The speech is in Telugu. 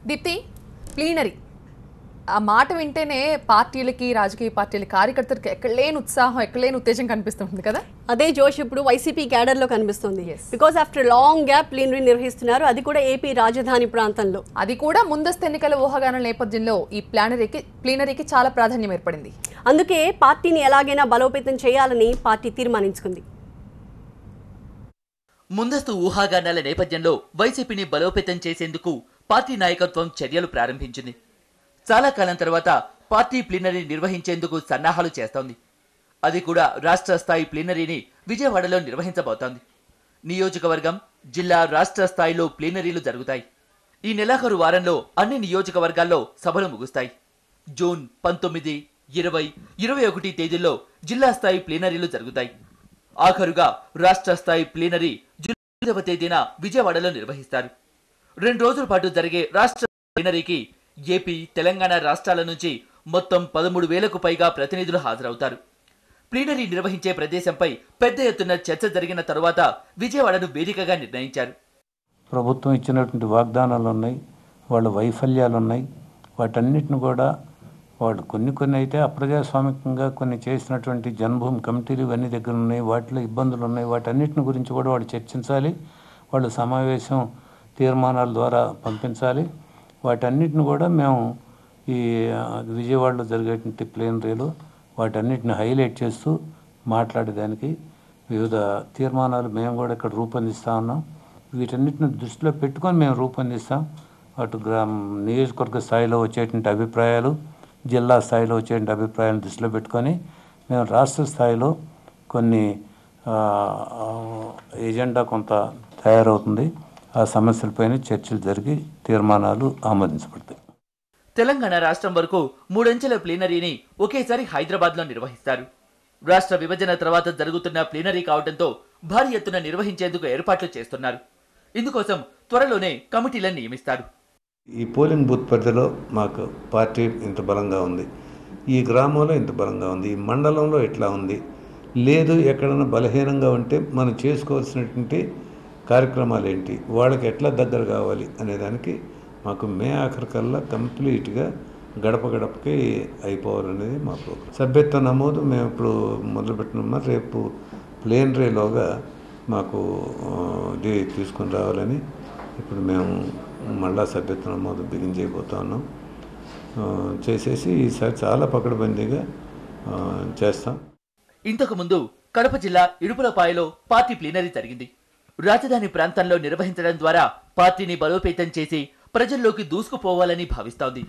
దీప్తి ప్లీనరీ ఆ మాట వింటేనే పార్టీలకి రాజకీయ పార్టీల కార్యకర్తలకు ఎక్కడలేని ఉత్సాహం ఎక్కడలేని ఉత్తేజం కనిపిస్తుంది కదా. అదే జోష్ ఇప్పుడు వైసీపీ క్యాడర్ లో కనిపిస్తుంది. Because after long gap plenary నిర్వహిస్తున్నారు, అది కూడా ఏపీ రాజధాని ప్రాంతంలో. అది కూడా ముందస్తు ఎన్నికల ఊహాగానాల నేపథ్యంలో ఈ ప్లీనరీకి చాలా ప్రాధాన్యం ఏర్పడింది. అందుకే పార్టీని ఎలాగైనా బలోపేతం చేయాలని పార్టీ తీర్మానించుకుంది. ముందస్తు ఊహాగానాల నేపథ్యంలో వైసీపీని బలోపేతం చేసేందుకు పార్టీ నాయకత్వం చర్యలు ప్రారంభించింది. చాలా కాలం తర్వాత పార్టీ ప్లీనరీ నిర్వహించేందుకు సన్నాహాలు చేస్తోంది. అది కూడా రాష్ట్ర స్థాయి ప్లీనరీని విజయవాడలో నిర్వహించబోతోంది. నియోజకవర్గం, జిల్లా, రాష్ట్ర స్థాయిలో ప్లీనరీలు జరుగుతాయి. ఈ నెలాఖరు వారంలో అన్ని నియోజకవర్గాల్లో సభలు ముగుస్తాయి. జూన్ 19, 20, 21 తేదీల్లో జిల్లా స్థాయి ప్లీనరీలు జరుగుతాయి. ఆఖరుగా రాష్ట్ర స్థాయి ప్లీనరీ జూన్ 5వ తేదీన విజయవాడలో నిర్వహిస్తారు. 2 రోజుల పాటు జరిగే రాష్ట్ర ప్లీనరీకి ఏపీ, తెలంగాణ రాష్ట్రాల నుంచి మొత్తం 13,000కు పైగా ప్రతినిధులు హాజరవుతారు. ప్లీనరీ నిర్వహించే ప్రదేశంపై పెద్ద ఎత్తున చర్చ జరిగిన తరువాత విజయవాడను వేదికగా నిర్ణయించారు. ప్రభుత్వం ఇచ్చినటువంటి వాగ్దానాలు ఉన్నాయి, వాళ్ళ వైఫల్యాలు ఉన్నాయి. వాటన్నిటిని కూడా వాళ్ళు కొన్ని అయితే అప్రజాస్వామికంగా కొన్ని చేసినటువంటి జన్మభూమి కమిటీలు ఇవన్నీ దగ్గర ఉన్నాయి, వాటిలో ఇబ్బందులు ఉన్నాయి. వాటన్నిటిని గురించి కూడా వాళ్ళు చర్చించాలి. వాళ్ళు సమావేశం తీర్మానాల ద్వారా పంపించాలి. వాటన్నిటిని కూడా మేము ఈ విజయవాడలో జరిగేటువంటి ప్లీనరీలో వాటన్నిటిని హైలైట్ చేస్తూ మాట్లాడేదానికి వివిధ తీర్మానాలు మేము కూడా ఇక్కడ రూపొందిస్తూ ఉన్నాం. వీటన్నిటిని దృష్టిలో పెట్టుకొని మేము రూపొందిస్తాం. అటు నియోజకవర్గ స్థాయిలో వచ్చేటువంటి అభిప్రాయాలు, జిల్లా స్థాయిలో వచ్చేటువంటి అభిప్రాయాలను దృష్టిలో పెట్టుకొని మేము రాష్ట్ర స్థాయిలో కొన్ని ఎజెండా కొంత తయారవుతుంది. ఆ సమస్యలపైన చర్చలు జరిగి తీర్మానాలు ఆమోదించబడతాయి. తెలంగాణ రాష్ట్రం వరకు 3 అంచెల ప్లీనరీని ఒకేసారి హైదరాబాద్లో నిర్వహిస్తారు. రాష్ట్ర విభజన తర్వాత జరుగుతున్న ప్లీనరీ కావడంతో భారీ ఎత్తున నిర్వహించేందుకు ఏర్పాట్లు చేస్తున్నారు. ఇందుకోసం త్వరలోనే కమిటీలను నియమిస్తారు. ఈ పోలింగ్ బూత్ పరిధిలో మాకు పార్టీ ఇంత బలంగా ఉంది, ఈ గ్రామంలో ఇంత బలంగా ఉంది, ఈ మండలంలో ఎట్లా ఉంది, లేదు ఎక్కడైనా బలహీనంగా ఉంటే మనం చేసుకోవాల్సినటువంటి కార్యక్రమాలు ఏంటి, వాళ్ళకి ఎట్లా దగ్గర కావాలి అనేదానికి మాకు మే ఆఖరికల్లా కంప్లీట్గా గడప గడపకి అయిపోవాలనేది మా ప్రోగ్రాం. సభ్యత్వ నమోదు మేము ఇప్పుడు మొదలుపెట్టినామా, రేపు ప్లీనరీలోగా మాకు ఇది తీసుకుని రావాలని ఇప్పుడు మేము మళ్ళా సభ్యత్వ నమోదు బిగిన్ చేయబోతా ఉన్నాం. చేసేసి ఈసారి చాలా పకడ్బందీగా చేస్తాం. ఇంతకు ముందు కడప జిల్లా ఇడుపులపాయలో పార్టీ ప్లీనరీ జరిగింది. రాజధాని ప్రాంతంలో నిర్వహించడం ద్వారా పార్టీని బలోపేతం చేసి ప్రజల్లోకి దూసుకుపోవాలని భావిస్తోంది.